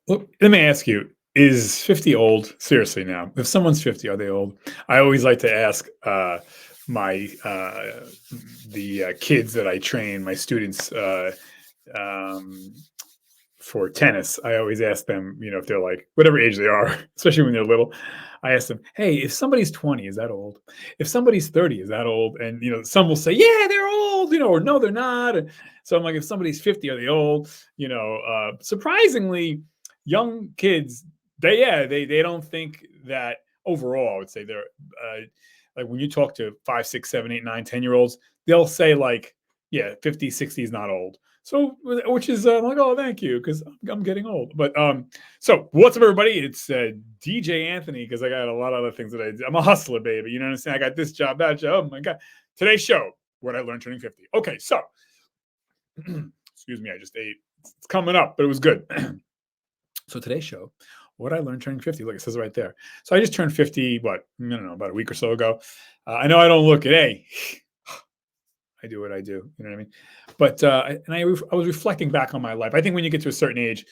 Well, let me ask you, is 50 old? Seriously now, if someone's 50, are they old? I always like to ask my the kids that I train, my students um, for tennis. I always ask them, if they're like whatever age they are, especially when they're little. I ask them, "Hey, if somebody's 20, is that old? If somebody's 30, is that old?" And some will say, "Yeah, they're old," or "No, they're not." And so I'm like, "If somebody's 50, are they old?" Surprisingly, young kids, they don't think that overall. I would say they're like when you talk to 5, 6, 7, 8, 9, 10 year olds, they'll say like, yeah, 50, 60 is not old. So, which is I'm like, oh, thank you, because I'm getting old. But so what's up, everybody? It's DJ Anthony, because I got a lot of other things that I do. I'm a hustler, baby. You know what I'm saying? I got this job, that job. Oh my god! Today's show, what I learned turning 50. Okay, so excuse me, I just ate. It's coming up, but it was good. So today's show, what I learned turning 50. Look, it says it right there. So I just turned 50. What? I don't know, about a week or so ago. I know I don't look it. Hey, I do what I do. You know what I mean? But I was reflecting back on my life. I think when you get to a certain age,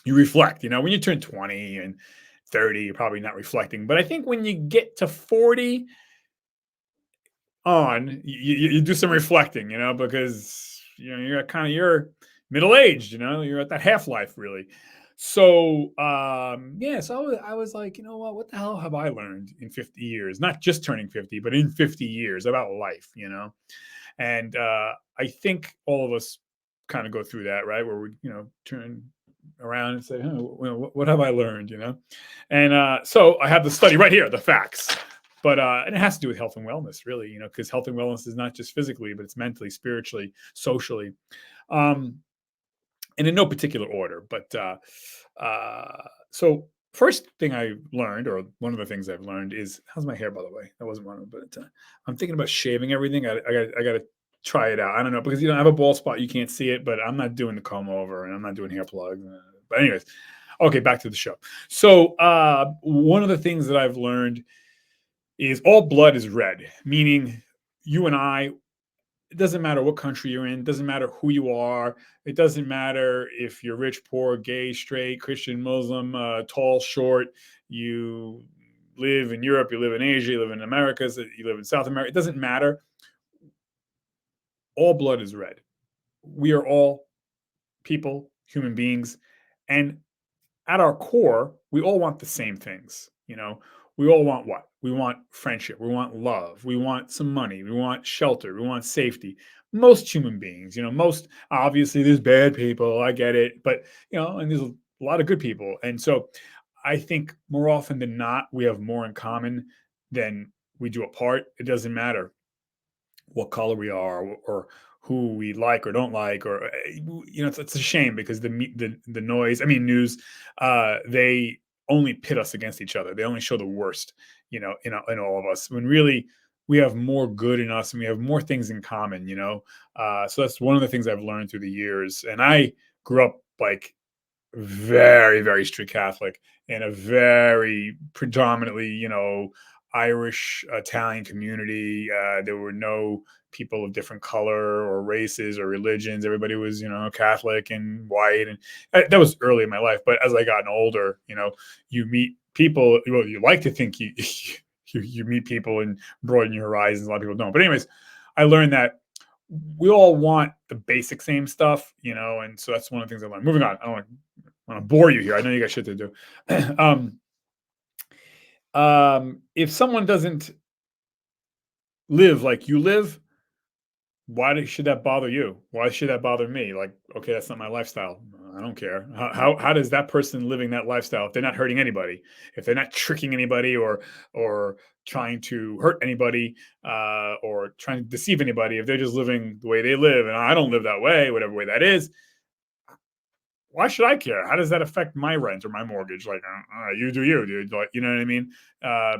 you reflect. When you turn 20 and 30, you're probably not reflecting. But I think when you get to 40 on, you do some reflecting. Because you're you're middle aged. You're at that half life really. So yeah, so I was like, what the hell have I learned in 50 years? Not just turning 50, but in 50 years about life. And I think all of us kind of go through that, right? Where we, turn around and say, what have I learned? And so I have the study right here, the facts. But and it has to do with health and wellness, really, because health and wellness is not just physically, but it's mentally, spiritually, socially, um, and in no particular order. But so first thing I learned, or one of the things I've learned, is how's my hair, by the way? That wasn't one of them, but I'm thinking about shaving everything. I got to try it out. I don't know, because I have a bald spot. You can't see it, but I'm not doing the comb over, and I'm not doing hair plugs. But anyways, okay, back to the show. So one of the things that I've learned is all blood is red, meaning you and I, it doesn't matter what country you're in, it doesn't matter who you are, it doesn't matter if you're rich, poor, gay, straight, Christian, Muslim, tall, short, you live in Europe, you live in Asia, you live in Americas, you live in South America, it doesn't matter. All blood is red. We are all people, human beings, and at our core, we all want the same things. We all want what? We want friendship. We want love. We want some money. We want shelter. We want safety. Most human beings, most obviously there's bad people. I get it. But, and there's a lot of good people. And so I think more often than not, we have more in common than we do apart. It doesn't matter what color we are, or who we like or don't like, or it's a shame, because the noise, I mean news, they only pit us against each other. They only show the worst, in all of us, when really we have more good in us, and we have more things in common. So that's one of the things I've learned through the years. And I grew up like very, very strict Catholic in a very predominantly, Irish Italian community. There were no people of different color or races or religions. Everybody was, Catholic and white, and that was early in my life. But as I gotten older, you meet people. Well, you like to think you you meet people and broaden your horizons. A lot of people don't. But anyways, I learned that we all want the basic same stuff, and so that's one of the things I learned. Moving on, I don't want to bore you here. I know you got shit to do. If someone doesn't live like you live, should that bother you? Why should that bother me? Like, okay, that's not my lifestyle. I don't care. How does that person living that lifestyle, if they're not hurting anybody, if they're not tricking anybody, or trying to hurt anybody, or trying to deceive anybody, if they're just living the way they live, and I don't live that way, whatever way that is, why should I care? How does that affect my rent or my mortgage? Like, you do you, dude. Like, you know what I mean? Uh,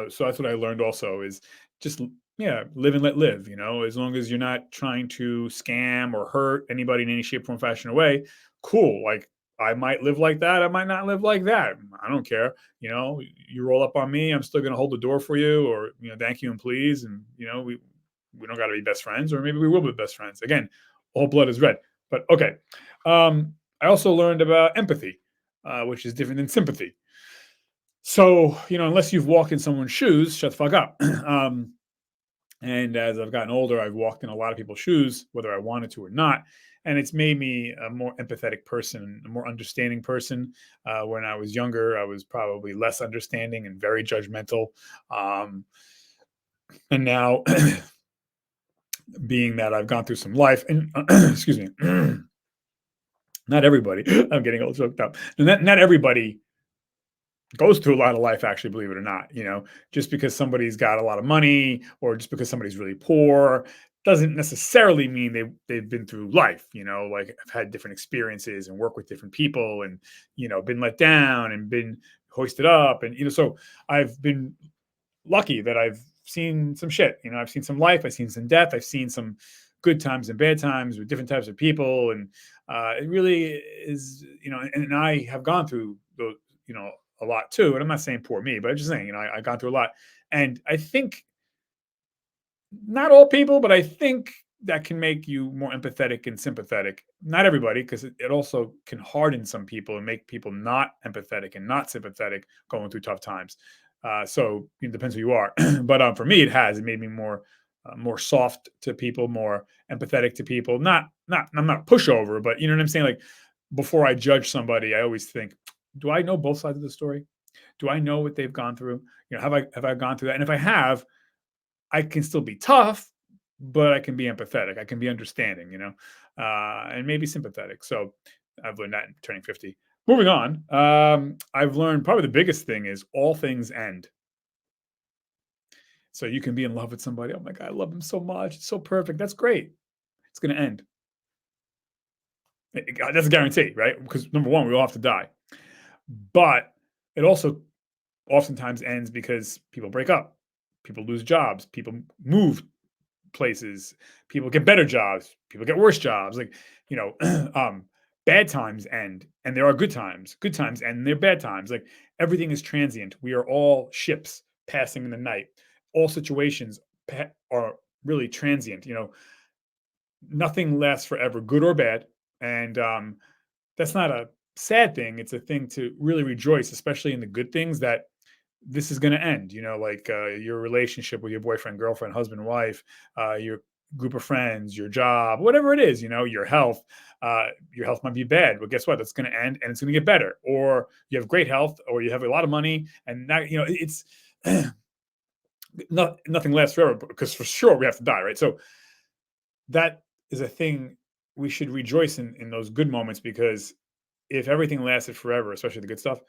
so that's what I learned also, is just, yeah, live and let live. As long as you're not trying to scam or hurt anybody in any shape, form, fashion, or way, cool. Like, I might live like that, I might not live like that. I don't care. You roll up on me, I'm still gonna hold the door for you, or thank you and please. And we don't got to be best friends, or maybe we will be best friends. Again, all blood is red. But okay. I also learned about empathy, which is different than sympathy. So, unless you've walked in someone's shoes, shut the fuck up. And as I've gotten older, I've walked in a lot of people's shoes, whether I wanted to or not. And it's made me a more empathetic person, a more understanding person. When I was younger, I was probably less understanding and very judgmental. Um, and now, being that I've gone through some life, and excuse me, not everybody, I'm getting all choked up. Not everybody goes through a lot of life, actually, believe it or not. Just because somebody's got a lot of money or just because somebody's really poor doesn't necessarily mean they've been through life. Like, I've had different experiences and work with different people, and been let down and been hoisted up, and so I've been lucky that I've seen some shit. I've seen some life, I've seen some death, I've seen some good times and bad times with different types of people, and it really is, and I have gone through those, a lot too. And I'm not saying poor me, but I'm just saying, I've gone through a lot, and I think not all people, but I think that can make you more empathetic and sympathetic. Not everybody, because it also can harden some people and make people not empathetic and not sympathetic going through tough times. So it depends who you are. But for me, it has. It made me more soft to people, more empathetic to people. I'm not pushover, but you know what I'm saying. Like, before I judge somebody, I always think, do I know both sides of the story? Do I know what they've gone through? Have I gone through that? And if I have, I can still be tough, but I can be empathetic. I can be understanding, and maybe sympathetic. So I've learned that in turning 50. Moving on, I've learned probably the biggest thing is all things end. So you can be in love with somebody. Oh my God, I love him so much. It's so perfect. That's great. It's going to end. That's a guarantee, right? Because number one, we all have to die. But it also oftentimes ends because people break up, people lose jobs, people move places, people get better jobs, people get worse jobs. Like, you know, bad times end and there are good times. Good times end and there are bad times. Like, everything is transient. We are all ships passing in the night. All situations are really transient. Nothing lasts forever, good or bad. And that's not a sad thing. It's a thing to really rejoice, especially in the good things, that this is going to end. Like, your relationship with your boyfriend, girlfriend, husband, wife, your group of friends, your job, whatever it is. Your health. Your health might be bad, but guess what? That's going to end, and it's going to get better. Or you have great health, or you have a lot of money, and now it's nothing lasts forever, because for sure we have to die, right? So that is a thing we should rejoice in those good moments, because if everything lasted forever, especially the good stuff,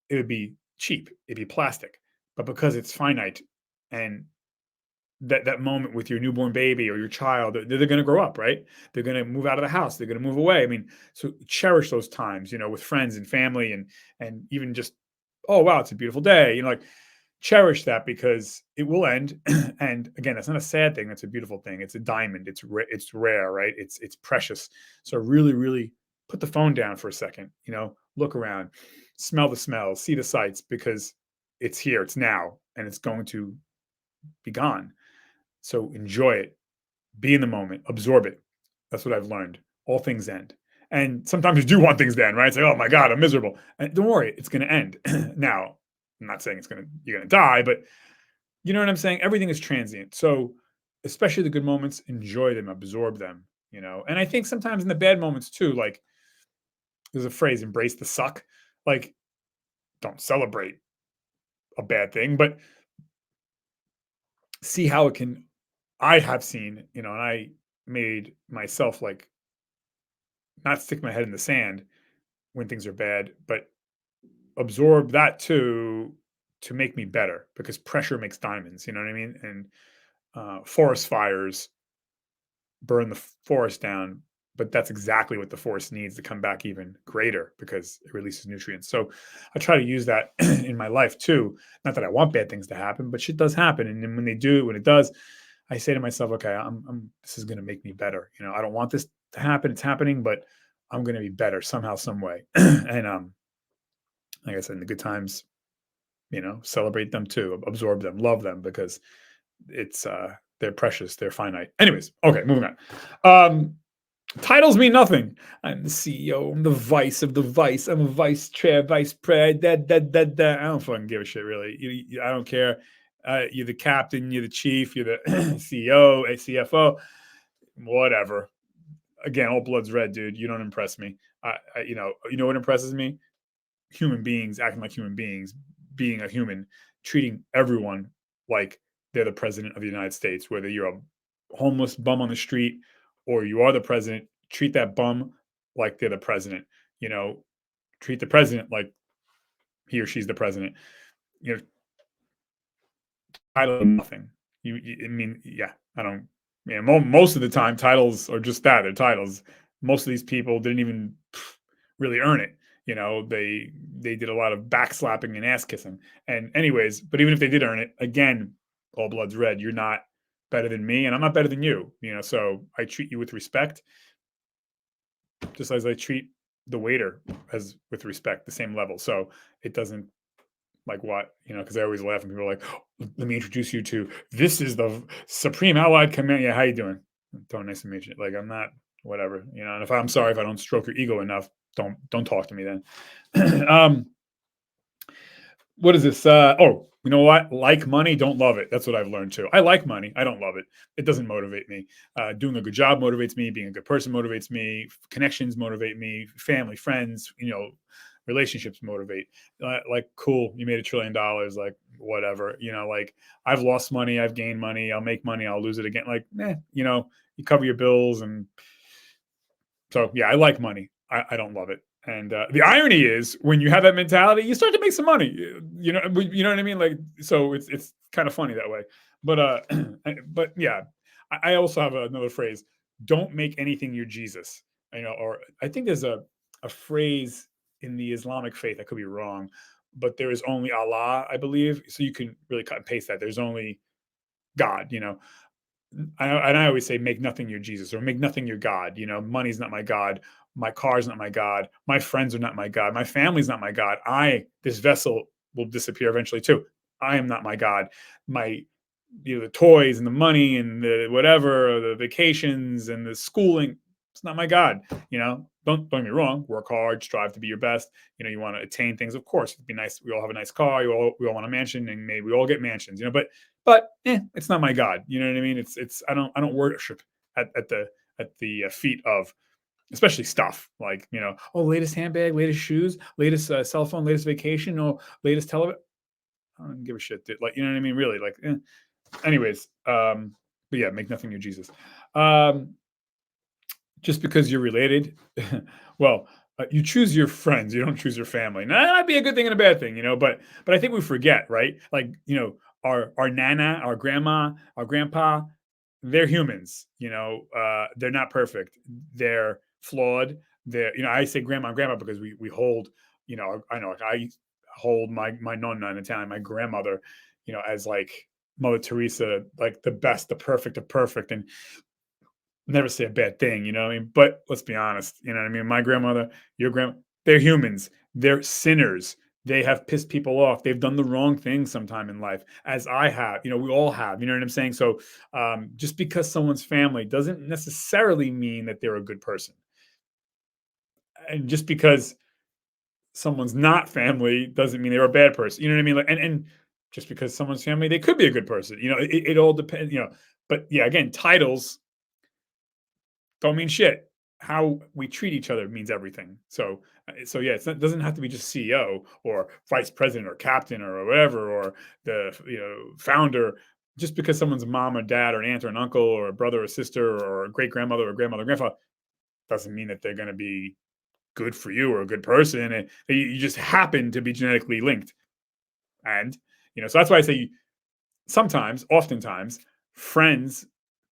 it would be cheap. It'd be plastic. But because it's finite, and that moment with your newborn baby or your child, they're going to grow up, right? They're going to move out of the house. They're going to move away. I mean, so cherish those times, with friends and family, and even just, oh wow, it's a beautiful day. Like, cherish that, because it will end. And again, that's not a sad thing. That's a beautiful thing. It's a diamond. It's rare, right? It's precious. So really, really put the phone down for a second. Look around, smell the smells, see the sights, because it's here, it's now, and it's going to be gone. So enjoy it, be in the moment, absorb it. That's what I've learned. All things end. And sometimes you do want things to end, right? It's like, oh my God, I'm miserable. And don't worry, it's going to end. Now, I'm not saying you're going to die, but you know what I'm saying? Everything is transient. So, especially the good moments, enjoy them, absorb them. And I think sometimes in the bad moments too, like, there's a phrase, embrace the suck. Like, don't celebrate a bad thing, but see how it can. I have seen, and I made myself, like, not stick my head in the sand when things are bad, but absorb that too, to make me better, because pressure makes diamonds. You know what I mean? And forest fires burn the forest down, but that's exactly what the forest needs to come back even greater, because it releases nutrients. So I try to use that in my life too. Not that I want bad things to happen, but shit does happen. And then when it does, I say to myself, okay, this is going to make me better. I don't want this to happen. It's happening, but I'm going to be better somehow, some way. And like I said, in the good times, celebrate them too, absorb them, love them, because it's they're precious, they're finite. Anyways, okay, moving on. Titles mean nothing. I'm the CEO. I'm the vice of the vice. I'm a vice chair, vice pred. I don't fucking give a shit, really. I don't care. You're the captain. You're the chief. You're the CEO, a CFO, whatever. Again, all blood's red, dude. You don't impress me. You know what impresses me? Human beings acting like human beings, being a human, treating everyone like they're the president of the United States, whether you're a homeless bum on the street or you are the president, treat that bum like they're the president. You know, treat the president like he or she's the president. You know, title nothing. I mean, yeah, I don't. Yeah, most of the time, titles are just that. They're titles. Most of these people didn't even really earn it. You know, they did a lot of backslapping and ass kissing. And anyways, but even if they did earn it, again, all blood's red. You're not better than me, and I'm not better than you. You know, so I treat you with respect, just as I treat the waiter as with respect, the same level. So it doesn't like what, you know, because I always laugh and people are like, "Oh, let me introduce you to this is the Supreme Allied Command. Yeah, how you doing? Don't nice to meet you. Like I'm not whatever, you know. And if I'm sorry if I don't stroke your ego enough, don't talk to me then. What is this? You know what? Like money, don't love it. That's what I've learned too. I like money. I don't love it. It doesn't motivate me. Doing a good job motivates me. Being a good person motivates me. Connections motivate me. Family, friends, you know, relationships motivate. Like, cool, you made $1 trillion. Like, whatever. You know, like I've lost money. I've gained money. I'll make money. I'll lose it again. Like, you know, you cover your bills. And so, yeah, I like money. I don't love it. And the irony is, when you have that mentality, you start to make some money. You know what I mean. Like, so it's kind of funny that way. But but yeah, I also have another phrase: "Don't make anything your Jesus." You know, or I think there's a phrase in the Islamic faith. I could be wrong, but there is only Allah, I believe. So you can really cut and paste that. There's only God. You know, I always say, make nothing your Jesus or make nothing your God. You know, money's not my God. My car's not my God. My friends are not my God. My family's not my God. This vessel will disappear eventually too. I am not my God. My, the toys and the money and the whatever, the vacations and the schooling, it's not my God. You know, don't get me wrong. Work hard, strive to be your best. You know, you want to attain things. Of course, it'd be nice. We all have a nice car. We all want a mansion, and maybe we all get mansions. You know, but it's not my God. You know what I mean? It's I don't worship at the feet of, especially stuff like, you know, oh, latest handbag, latest shoes, latest cell phone, latest vacation, or latest television. I don't give a shit, dude. Like, you know what I mean? Really, like. Anyways, but yeah, make nothing your Jesus. Um, just because you're related, well, you choose your friends. You don't choose your family. Now, that might be a good thing and a bad thing, you know. But I think we forget, right? Like, you know, our nana, our grandma, our grandpa, they're humans. You know, they're not perfect. They're flawed. They're, you know, I say grandma and grandpa because we hold, you know, I know, like, I hold my nonna in Italian, my grandmother, you know, as like Mother Teresa, like the best, the perfect of perfect, and never say a bad thing, you know what I mean? But let's be honest, you know what I mean? My grandmother, your grandma, they're humans. They're sinners. They have pissed people off. They've done the wrong thing sometime in life, as I have. You know, we all have. You know what I'm saying? So, just because someone's family doesn't necessarily mean that they're a good person, and just because someone's not family doesn't mean they're a bad person. You know what I mean? Like, and just because someone's family, they could be a good person. You know, it all depends. You know, but yeah, again, titles don't mean shit. How we treat each other means everything. So yeah, it doesn't have to be just CEO or vice president or captain or whatever, or the, you know, founder. Just because someone's mom or dad or an aunt or an uncle or a brother or sister or a great grandmother or grandmother or grandfather doesn't mean that they're going to be good for you or a good person. And you just happen to be genetically linked. And, you know, so that's why I say sometimes, oftentimes, friends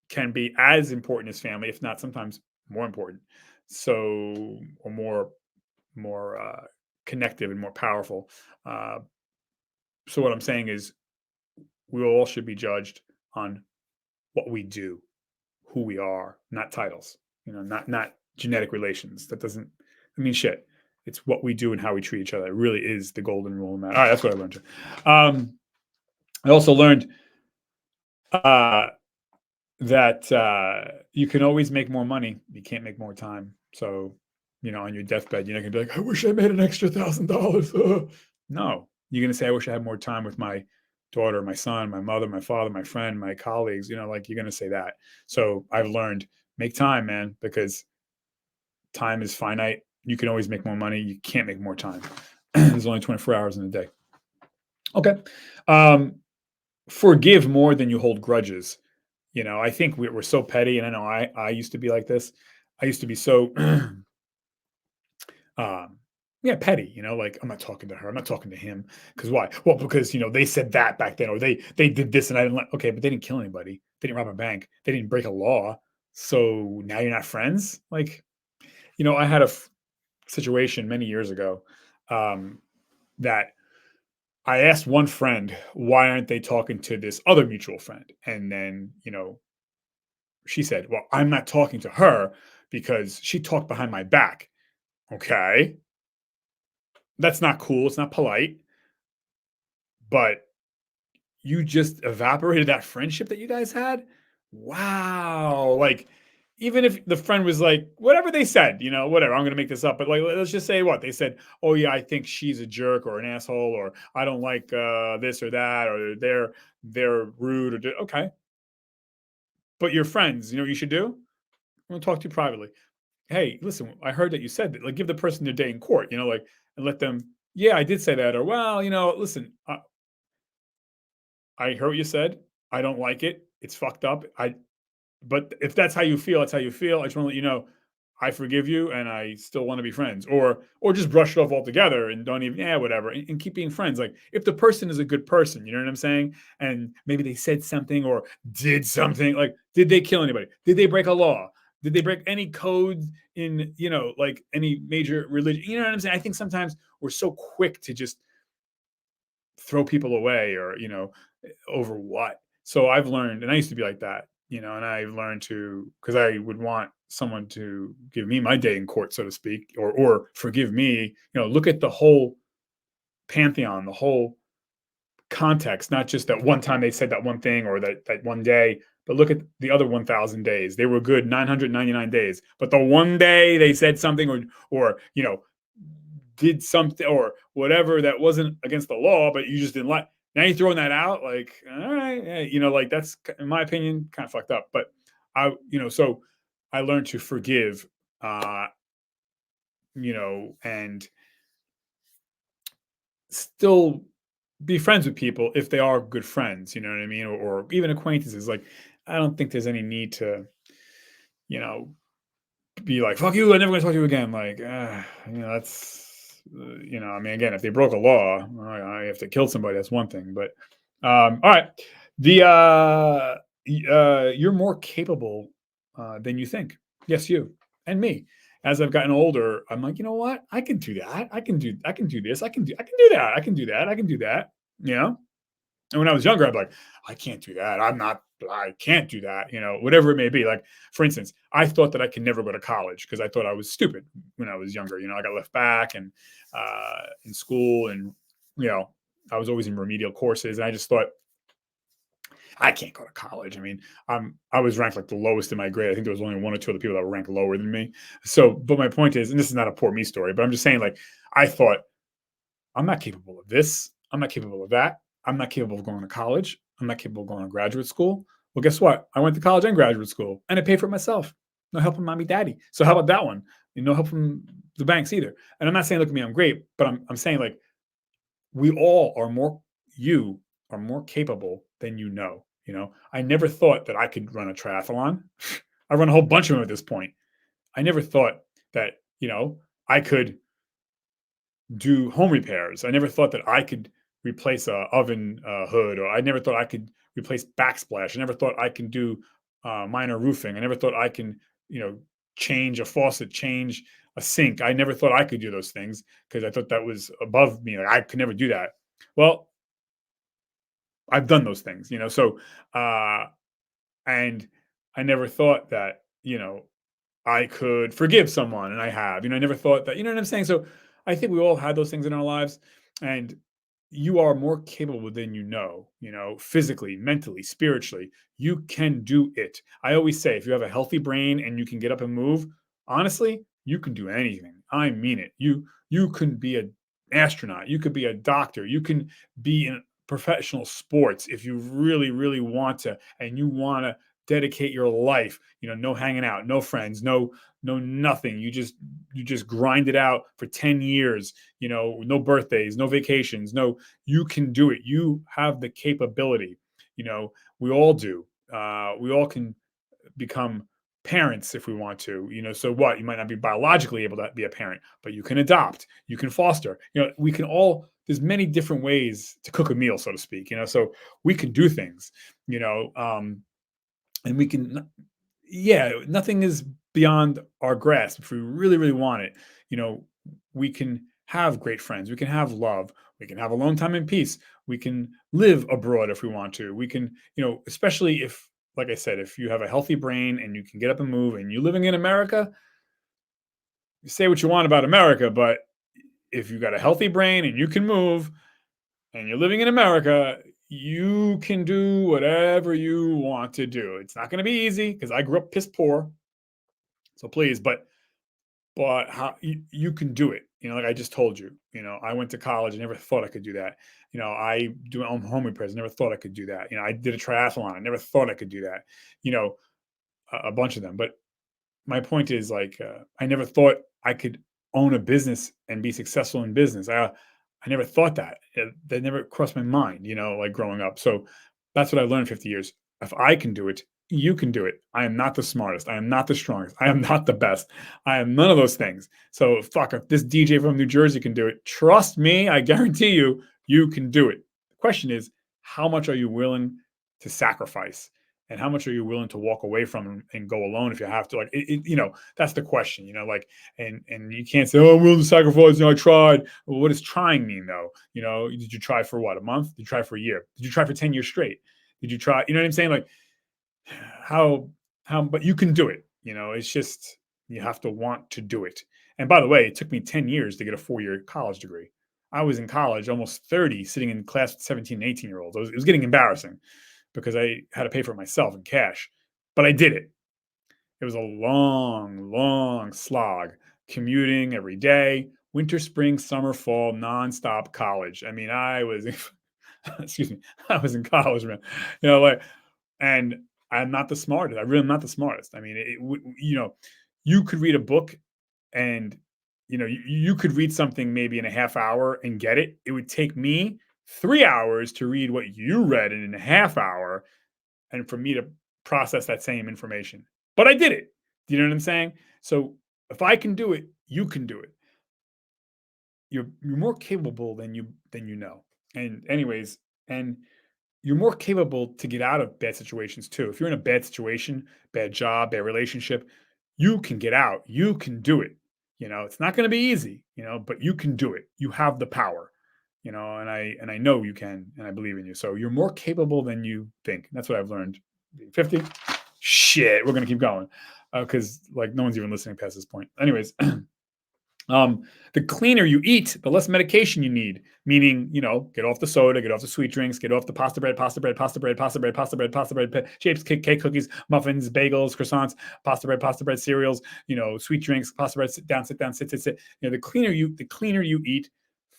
can be as important as family, if not sometimes more important. So, or more connective and more powerful. Uh, so, what I'm saying is, we all should be judged on what we do, who we are, not titles. You know, not genetic relations. That doesn't, I mean, shit. It's what we do and how we treat each other. It really is the golden rule in that. All right, that's what I learned. I also learned uh, that you can always make more money. You can't make more time. So, on your deathbed, you're not gonna be like, I wish I made an extra $1,000. No, you're gonna say, I wish I had more time with my daughter, my son, my mother, my father, my friend, my colleagues. Like you're gonna say that. So I've learned make time, man, because time is finite. You can always make more money. You can't make more time. There's only 24 hours in a day. Okay. Um, Forgive more than you hold grudges. I think we're so petty, and I know I used to be like this. I used to be so um yeah, petty, like I'm not talking to her, I'm not talking to him. Because why? Well, because they said that back then, or they did this and I didn't like. Okay, but they didn't kill anybody, they didn't rob a bank, they didn't break a law. So now you're not friends. Like, I had a situation many years ago, um that I asked one friend, why aren't they talking to this other mutual friend? And then, she said, well, I'm not talking to her because she talked behind my back. Okay, that's not cool, it's not polite, but you just evaporated that friendship that you guys had? Wow. Like, even if the friend was like, whatever they said, whatever, I'm going to make this up, but like, let's just say what they said. Oh, yeah, I think she's a jerk or an asshole, or I don't like this or that, or they're rude. Okay. But your friends, you know what you should do? I'm going to talk to you privately. Hey, listen, I heard that you said that. Like, give the person their day in court, like, and let them, yeah, I did say that. Or, well, listen, I heard what you said. I don't like it. It's fucked up. But if that's how you feel, that's how you feel. I just want to let you know, I forgive you, and I still want to be friends. Or just brush it off altogether and don't even, yeah, whatever, and keep being friends. Like, if the person is a good person, you know what I'm saying, and maybe they said something or did something. Like, did they kill anybody? Did they break a law? Did they break any codes in, like any major religion? You know what I'm saying? I think sometimes we're so quick to just throw people away, or over what. So I've learned, and I used to be like that, and I've learned to, because I would want someone to give me my day in court, so to speak, or forgive me. Look at the whole pantheon, the whole context, not just that one time they said that one thing, or that one day, but look at the other 1,000 days. They were good 999 days, but the one day they said something, or did something or whatever that wasn't against the law, but you just didn't like. Now you're throwing that out, like, all right, yeah, like that's, in my opinion, kind of fucked up. But so I learned to forgive, uh, and still be friends with people if they are good friends. You know what I mean, or even acquaintances. Like, I don't think there's any need to, you know, be like, fuck you, I'm never gonna talk to you again. Like, that's, I mean, again, if they broke a law, I have to kill somebody. That's one thing. But, all right. You're more capable than you think. Yes, you and me. As I've gotten older, I'm like, you know what? I can do that. I can do this. I can do that. I can do that. I can do that. You know? And when I was younger, I'd be like, I can't do that. I can't do that. Whatever it may be. Like, for instance, I thought that I could never go to college because I thought I was stupid when I was younger. I got left back and in school, and you know, I was always in remedial courses, and I just thought I can't go to college. I mean, I was ranked like the lowest in my grade. I think there was only one or two other people that were ranked lower than me. So, but my point is, and this is not a poor me story, but I'm just saying, like, I thought I'm not capable of this. I'm not capable of that. I'm not capable of going to college. I'm not capable of going to graduate school. Well, guess what? I went to college and graduate school, and I paid for it myself. No help from mommy, daddy. So how about that one? No help from the banks either. And I'm not saying, look at me, I'm great, but I'm saying, like, we all are more. You are more capable than you know. I never thought that I could run a triathlon. I run a whole bunch of them at this point. I never thought that I could do home repairs. I never thought that I could replace a oven hood, or I never thought I could replace backsplash. I never thought I can do minor roofing. I never thought I can, change a faucet, change a sink. I never thought I could do those things because I thought that was above me. Like, I could never do that. Well, I've done those things, So, uh, and I never thought that, I could forgive someone, and I have. I never thought that. You know what I'm saying? So I think we all had those things in our lives, and you are more capable than you know, physically, mentally, spiritually. You can do it. I always say, if you have a healthy brain and you can get up and move, honestly, you can do anything. I mean it. You can be an astronaut, you could be a doctor, you can be in professional sports if you really, really want to, and you want to dedicate your life, you know, no hanging out, no friends, no nothing. You just grind it out for 10 years, you know, no birthdays, no vacations, no, you can do it. You have the capability. You know, we all do. We all can become parents if we want to. You know, so what? You might not be biologically able to be a parent, but you can adopt, you can foster. You know, we can all. There's many different ways to cook a meal, so to speak. You know, so we can do things. You know, and we can. Yeah, nothing is beyond our grasp if we really, really want it. You know, we can have great friends, we can have love, we can have alone time in peace, we can live abroad if we want to. We can, you know, especially if, like I said, if you have a healthy brain and you can get up and move and you're living in America, you say what you want about America, but if you got a healthy brain and you can move and you're living in America, you can do whatever you want to do. It's not going to be easy because I grew up piss poor. So please, but how you can do it. You know, like I just told you, you know, I went to college. I never thought I could do that. You know, I do home repairs. Never thought I could do that. You know, I did a triathlon. I never thought I could do that. You know, a bunch of them. But my point is like, I never thought I could own a business and be successful in business. I never thought that. That never crossed my mind, you know, like growing up. So that's what I learned 50 years. If I can do it, you can do it. I am not the smartest. I am not the strongest. I am not the best. I am none of those things. So fuck, if this DJ from New Jersey can do it, trust me, I guarantee you, you can do it. The question is, how much are you willing to sacrifice? And how much are you willing to walk away from and go alone if you have to? Like, you know, that's the question. You know, like, and you can't say, "Oh, I'm willing to sacrifice." You know, I tried. Well, what does trying mean, though? You know, did you try for what, a month? Did you try for a year? Did you try for 10 years straight? Did you try? You know what I'm saying? Like, how but you can do it. You know, it's just you have to want to do it. And by the way, it took me 10 years to get a 4-year college degree. I was in college almost 30, sitting in class with 17 and 18-year-olds. It was getting embarrassing because I had to pay for it myself in cash. But I did it. It was a long, long slog, commuting every day, winter, spring, summer, fall, nonstop college. I mean, I was, excuse me, I was in college, man. You know, like, and I'm not the smartest. I really am not the smartest. I mean, you know, you could read a book and, you know, you could read something maybe in a half hour and get it. It would take me 3 hours to read what you read in a half hour and for me to process that same information. But I did it. Do you know what I'm saying? So if I can do it, you can do it. You're more capable than you know. And anyways, and you're more capable to get out of bad situations too. If you're in a bad situation, bad job, bad relationship, you can get out. You can do it. You know, it's not going to be easy, you know, but you can do it. You have the power, you know, and I know you can, and I believe in you. So you're more capable than you think. That's what I've learned. 50. Shit, we're gonna keep going because like no one's even listening past this point. Anyways, um, the cleaner you eat, the less medication you need. Meaning, you know, get off the soda, get off the sweet drinks, get off the pasta bread, pasta bread, pasta bread, pasta bread, pasta bread, pasta bread, shapes, cake, cookies, muffins, bagels, croissants, pasta bread, cereals. You know, sweet drinks, pasta bread. Sit down, sit. You know, the cleaner you eat,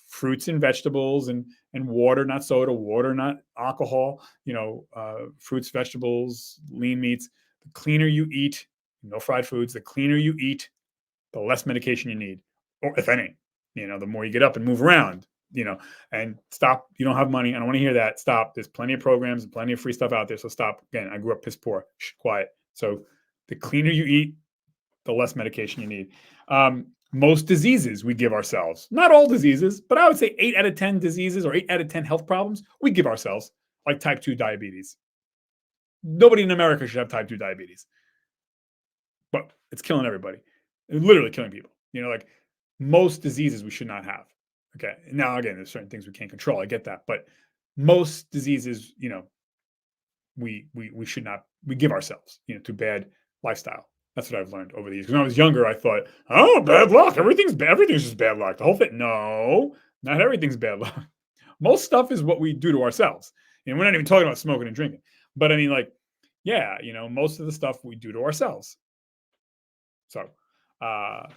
fruits and vegetables and water, not soda, water, not alcohol. You know, fruits, vegetables, lean meats. The cleaner you eat, no fried foods. The cleaner you eat, the less medication you need, or if any. You know, the more you get up and move around, you know, and stop. You don't have money. I don't want to hear that. Stop. There's plenty of programs and plenty of free stuff out there. So stop. Again, I grew up piss poor. Shh, quiet. So the cleaner you eat, the less medication you need. Most diseases we give ourselves, not all diseases, but I would say 8 out of 10 diseases or 8 out of 10 health problems we give ourselves, like type 2 diabetes. Nobody in America should have type 2 diabetes, but it's killing everybody. It's literally killing people. You know, like most diseases we should not have. Okay. Now, again, there's certain things we can't control. I get that. But most diseases, you know, we should not, we give ourselves, you know, to bad lifestyle. That's what I've learned over the years. When I was younger, I thought, oh, bad luck. Everything's just bad luck. The whole thing. No, not everything's bad luck. Most stuff is what we do to ourselves. And we're not even talking about smoking and drinking. But I mean, like, yeah, most of the stuff we do to ourselves. So uh,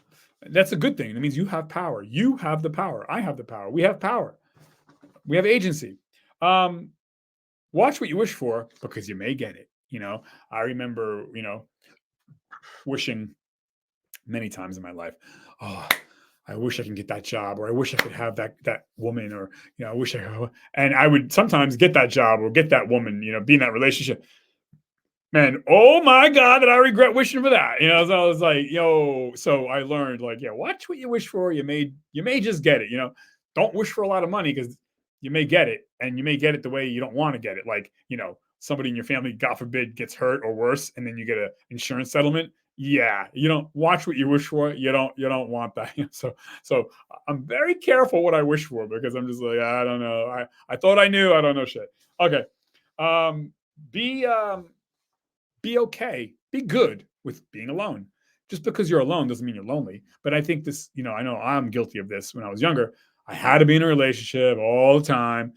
that's a good thing. That means you have power. You have the power. I have the power. We have power. We have agency. Um, Watch what you wish for because you may get it. I remember, wishing many times in my life, oh, I wish I can get that job, or I wish I could have that woman, or I wish I could, and I would sometimes get that job or get that woman, be in that relationship. Man, oh my God, that I regret wishing for that. So I was like, yo, so I learned, like, yeah, watch what you wish for. You may just get it. Don't wish for a lot of money because you may get it, and you may get it the way you don't want to get it. Like, somebody in your family, God forbid, gets hurt or worse, and then you get an insurance settlement. Yeah, you don't watch what you wish for. You don't want that. So I'm very careful what I wish for because I'm just like, I don't know. I thought I knew. I don't know shit. Okay. Um, be be okay, be good with being alone. Just because you're alone doesn't mean you're lonely. But I think this, I know I'm guilty of this when I was younger. I had to be in a relationship all the time.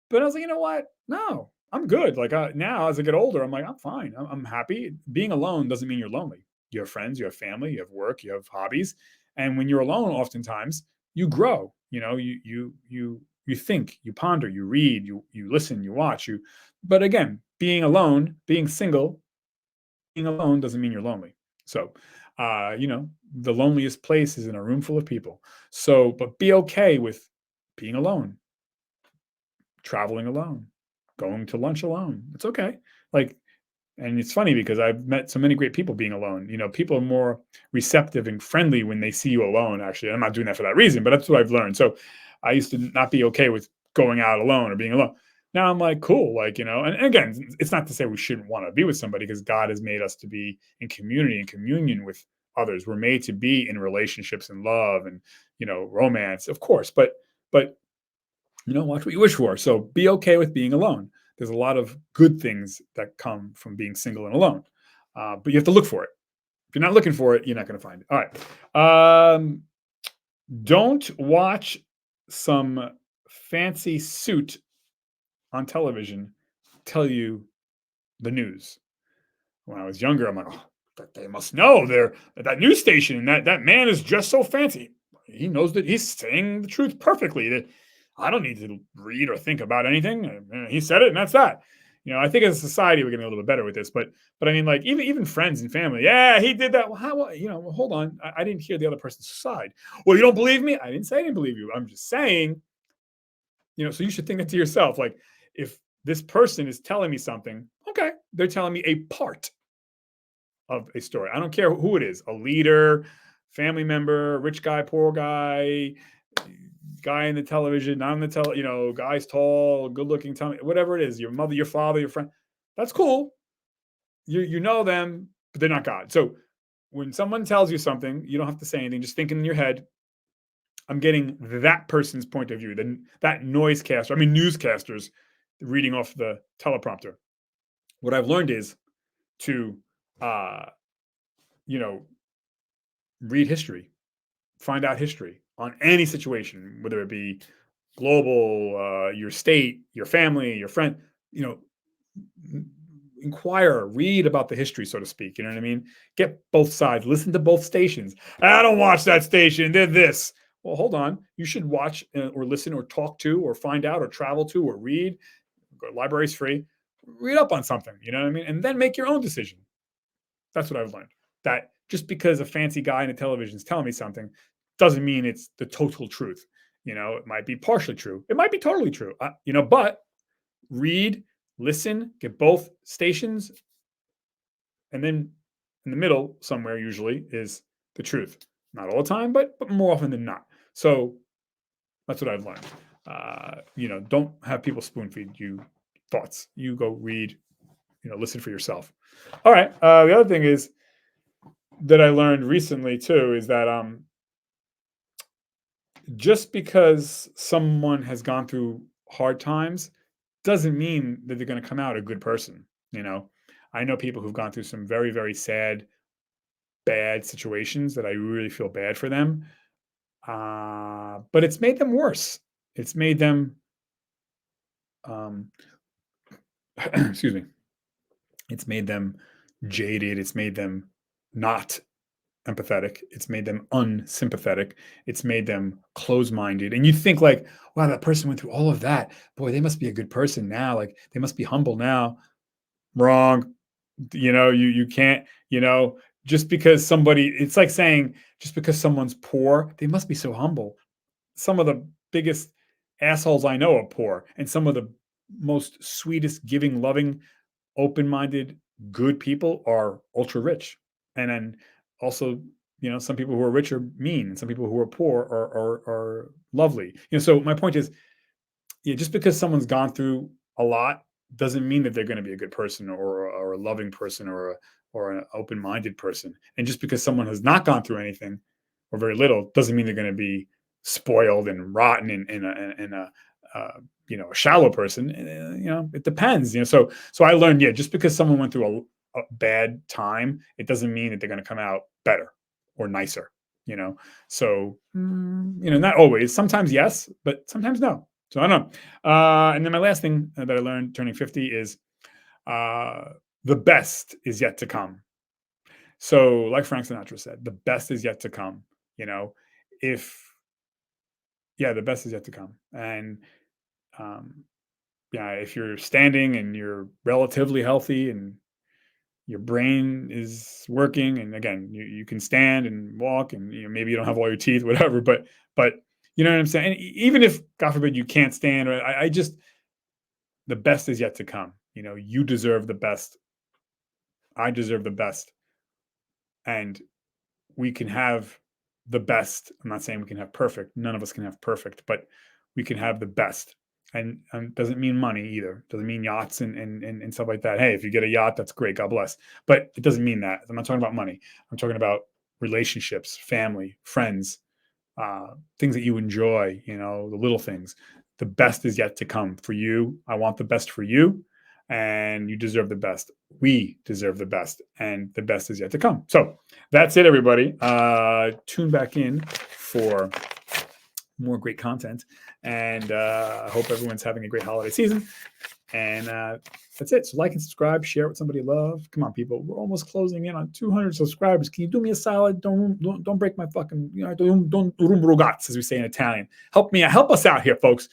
But I was like, you know what? No, I'm good. Like now, as I get older, I'm like, I'm fine. I'm happy. Being alone doesn't mean you're lonely. You have friends, you have family, you have work, you have hobbies. And when you're alone, oftentimes you grow. You think, you ponder, you read, you listen, you watch. But again, being alone, being alone doesn't mean you're lonely. So, the loneliest place is in a room full of people. So, but be okay with being alone, traveling alone, going to lunch alone. It's okay. Like, and it's funny because I've met so many great people being alone. People are more receptive and friendly when they see you alone. Actually, I'm not doing that for that reason, but that's what I've learned. So I used to not be okay with going out alone or being alone. Now I'm like, cool, like, and again, it's not to say we shouldn't want to be with somebody because God has made us to be in community and communion with others. We're made to be in relationships and love and, romance, of course, but watch what you wish for. So be okay with being alone. There's a lot of good things that come from being single and alone, but you have to look for it. If you're not looking for it, you're not going to find it. All right. Don't watch some fancy suit on television tell you the news. When I was younger, I'm like, oh, they must know they're at that news station. That man is just so fancy. He knows that he's saying the truth perfectly. That I don't need to read or think about anything. He said it, and that's that. I think as a society we're getting a little bit better with this, but I mean, like even friends and family. Yeah, he did that. Well, how? Well, hold on. I didn't hear the other person's side. Well, you don't believe me? I didn't say I didn't believe you. I'm just saying. So you should think that to yourself. Like, if this person is telling me something, okay, they're telling me a part of a story. I don't care who it is, a leader, family member, rich guy, poor guy, guy in the television, not in the guy's tall, good looking, whatever it is, your mother, your father, your friend. That's cool. You know them, but they're not God. So when someone tells you something, you don't have to say anything. Just think in your head, I'm getting that person's point of view. Then that newscasters reading off the teleprompter. What I've learned is to, uh, you know, read history, find out history on any situation, whether it be global, your state, your family, your friend, you know, inquire, read about the history, so to speak. You know what I mean? Get both sides, listen to both stations. I don't watch that station, did this. Well, hold on. You should watch or listen or talk to or find out or travel to or read. Go to library's free. Read up on something, you know what I mean? And then make your own decision. That's what I've learned. That just because a fancy guy in the television is telling me something doesn't mean it's the total truth. It might be partially true. It might be totally true. But read, listen, get both stations, and then in the middle somewhere usually is the truth. Not all the time, but more often than not. So that's what I've learned. Don't have people spoon feed you thoughts. You go read, listen for yourself. All right. The other thing is that I learned recently too is that just because someone has gone through hard times doesn't mean that they're going to come out a good person. I know people who've gone through some very, very sad, bad situations that I really feel bad for them. But it's made them worse. It's made them um, excuse me, it's made them jaded. It's made them not empathetic. It's made them unsympathetic. It's made them close-minded. And you think like, wow, that person went through all of that. Boy, they must be a good person now. Like they must be humble now. Wrong. You can't, just because somebody, it's like saying just because someone's poor, they must be so humble. Some of the biggest assholes I know are poor, and some of the most sweetest, giving, loving, open-minded, good people are ultra rich. And then also, some people who are rich are mean, and some people who are poor are lovely. So my point is, yeah, just because someone's gone through a lot doesn't mean that they're going to be a good person or a loving person or an open-minded person. And just because someone has not gone through anything or very little doesn't mean they're going to be spoiled and rotten in a shallow person. It depends. So I learned, yeah, just because someone went through a bad time, it doesn't mean that they're going to come out better or nicer. So not always. Sometimes yes, but sometimes no. So I don't know. And then my last thing that I learned turning 50 is uh, the best is yet to come. So, like Frank Sinatra said, the best is yet to come. You know, if yeah, the best is yet to come. And um, yeah, if you're standing and you're relatively healthy and your brain is working, and again, you can stand and walk, and maybe you don't have all your teeth, whatever, but you know what I'm saying. And even if God forbid you can't stand, or I just the best is yet to come. You deserve the best. I deserve the best, and we can have the best. I'm not saying we can have perfect. None of us can have perfect, but we can have the best. And doesn't mean money either. Doesn't mean yachts and stuff like that. Hey, if you get a yacht, that's great. God bless. But it doesn't mean that. I'm not talking about money. I'm talking about relationships, family, friends, things that you enjoy. The little things. The best is yet to come for you. I want the best for you, and you deserve the best. We deserve the best, and the best is yet to come. So that's it, everybody. Tune back in for more great content, and I hope everyone's having a great holiday season. And that's it. So like and subscribe, share it with somebody you love. Come on, people. We're almost closing in on 200 subscribers. Can you do me a solid? Don't break my fucking, don't rugazzi, as we say in Italian. Help us out here, folks.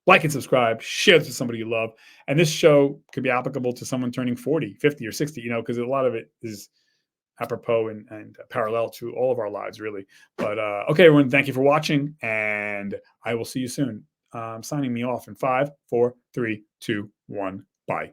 Like and subscribe, share this with somebody you love. And this show could be applicable to someone turning 40, 50, or 60, because a lot of it is apropos and parallel to all of our lives, really. But okay, everyone, thank you for watching, and I will see you soon. Signing me off in 5, 4, 3, 2, 1. Bye.